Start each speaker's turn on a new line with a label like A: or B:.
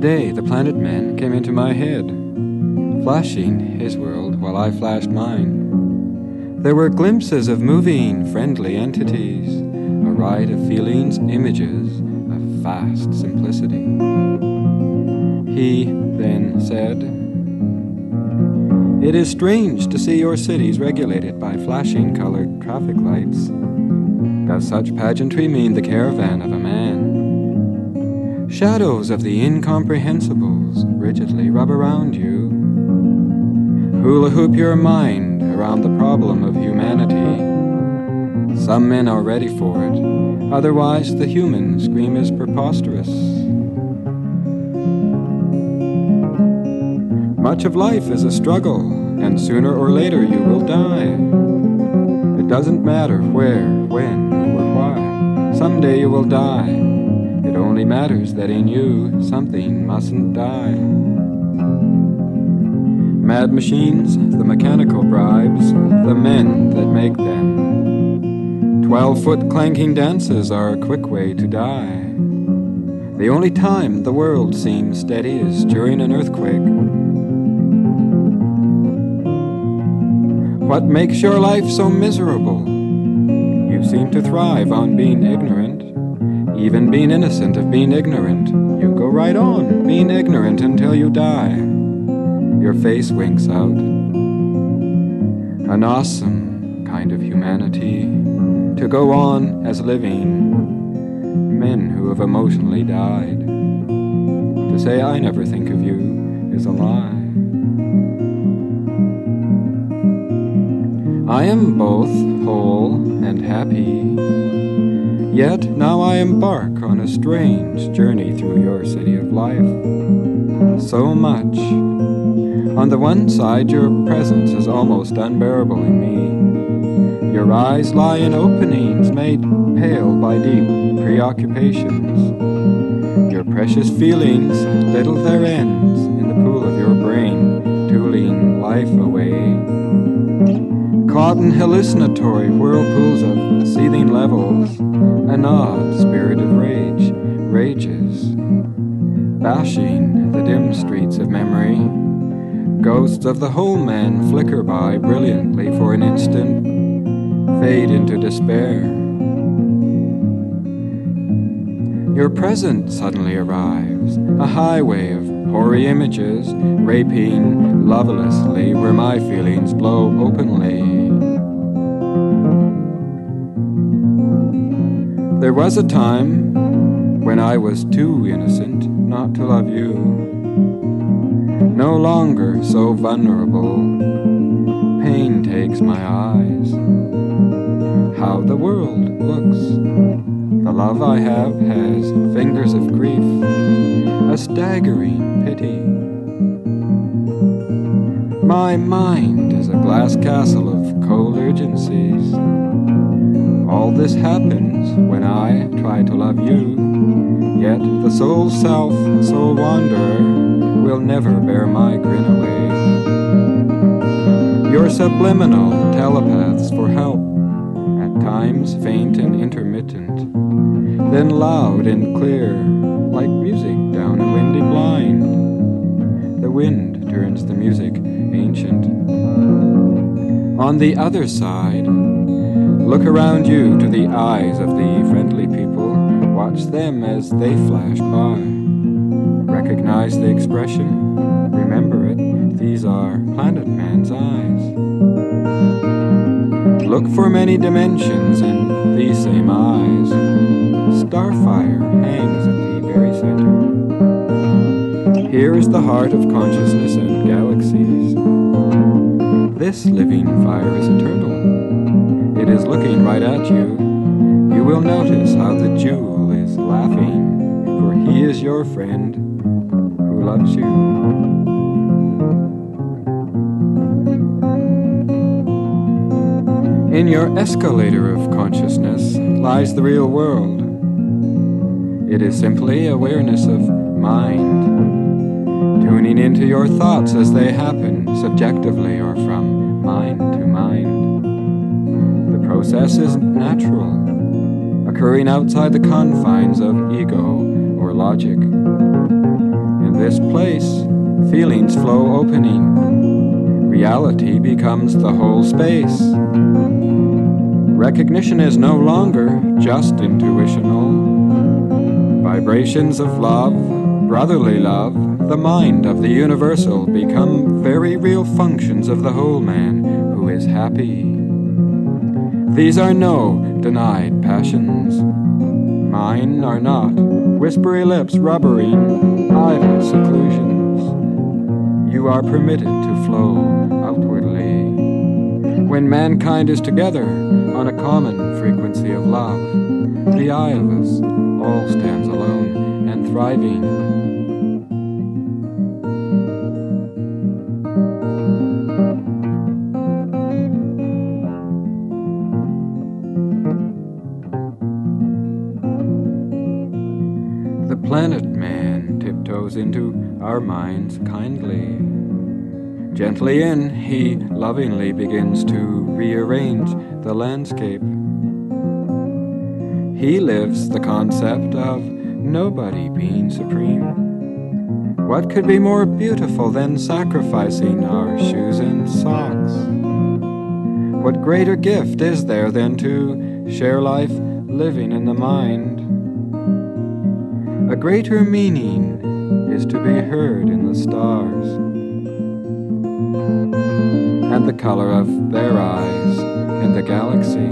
A: Today, the planet man came into my head, flashing his world while I flashed mine. There were glimpses of moving, friendly entities, a ride of feelings, images of vast simplicity. He then said, "It is strange to see your cities regulated by flashing colored traffic lights. Does such pageantry mean the caravan of a man? Shadows of the incomprehensibles rigidly rub around you. Hula hoop your mind around the problem of humanity. Some men are ready for it, otherwise the human scream is preposterous. Much of life is a struggle, and sooner or later you will die. It doesn't matter where, when, or why. Someday you will die. It only matters that in you something mustn't die. Mad machines, the mechanical bribes, the men that make them. 12-foot clanking dances are a quick way to die. The only time the world seems steady is during an earthquake. What makes your life so miserable? You seem to thrive on being ignorant, even being innocent of being ignorant. You go right on being ignorant until you die. Your face winks out. An awesome kind of humanity, to go on as living men who have emotionally died. To say I never think of you is a lie. I am both whole and happy, yet now I embark on a strange journey through your city of life. So much. On the one side, your presence is almost unbearable in me. Your eyes lie in openings made pale by deep preoccupations. Your precious feelings diddle their ends in the pool of your brain, tooling life away. Caught in hallucinatory whirlpools of seething levels, an odd spirit of rage rages, bashing the dim streets of memory. Ghosts of the whole man flicker by brilliantly for an instant, fade into despair. Your present suddenly arrives, a highway of hoary images, raping lovelessly where my feelings blow openly. There was a time when I was too innocent not to love you. No longer so vulnerable, pain takes my eyes. How the world looks. The love I have has fingers of grief, a staggering pity. My mind is a glass castle of cold urgencies. All this happens when I try to love you, yet the soul self, soul wanderer, will never bear my grin away. Your subliminal telepaths for help, at times faint and intermittent, then loud and clear, like music down a windy blind. The wind turns the music ancient. On the other side, look around you to the eyes of the friendly people. Watch them as they flash by. Recognize the expression. Remember it. These are planet man's eyes. Look for many dimensions in these same eyes. Starfire hangs at the very center. Here is the heart of consciousness and galaxies. This living fire is eternal. It is looking right at you. You will notice how the jewel is laughing, for he is your friend who loves you. In your escalator of consciousness lies the real world. It is simply awareness of mind, tuning into your thoughts as they happen, subjectively or from mind to mind. The process is natural, occurring outside the confines of ego or logic. In this place, feelings flow opening. Reality becomes the whole space. Recognition is no longer just intuitional. Vibrations of love, brotherly love, the mind of the universal become very real functions of the whole man who is happy. These are no denied passions. Mine are not whispery lips rubbering idle seclusions. You are permitted to flow outwardly. When mankind is together on a common frequency of love, the I of us all stands alone and thriving. The planet man tiptoes into our minds kindly. Gently in, he lovingly begins to rearrange the landscape. He lives the concept of nobody being supreme. What could be more beautiful than sacrificing our shoes and socks? What greater gift is there than to share life living in the mind? A greater meaning is to be heard in the stars, and the color of their eyes in the galaxy.